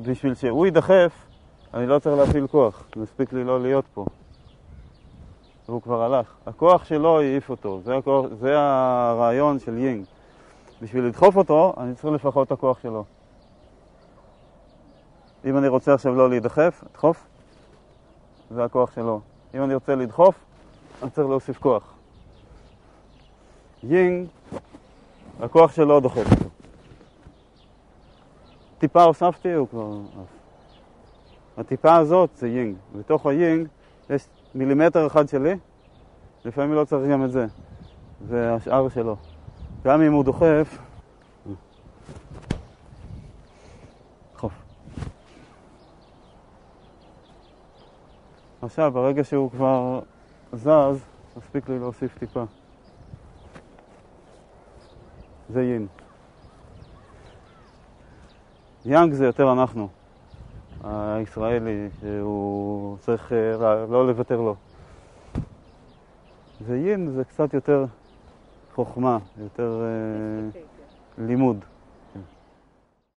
בשביל שהוא יידחף, אני לא צריך להפעיל כוח. מספיק לי לא להיות פה. והוא כבר הלך. הכוח שלו העיף אותו. זה הרעיון של יינג. בשביל לדחוף אותו, אני צריך לפחות את הכוח שלו. אם אני רוצה עכשיו לא להידחף, לדחוף, זה הכוח שלו. אם אני רוצה לדחוף, אני צריך להוסיף כוח. יינג, הכוח שלו דוחף אותו. טיפה הוספתי, הוא כבר... הטיפה הזאת זה יינג. בתוך היינג יש מילימטר אחד שלי, לפעמים לא צריך גם את זה. זה השאר שלו. גם אם הוא דוחף, דחוף. עכשיו, ברגע שהוא כבר זז, מספיק לי להוסיף טיפה. זה יין. יאנג זה יותר אנחנו, הישראלי, שהוא צריך לא לוותר לו. זה יין, זה קצת יותר חוכמה, יותר לימוד.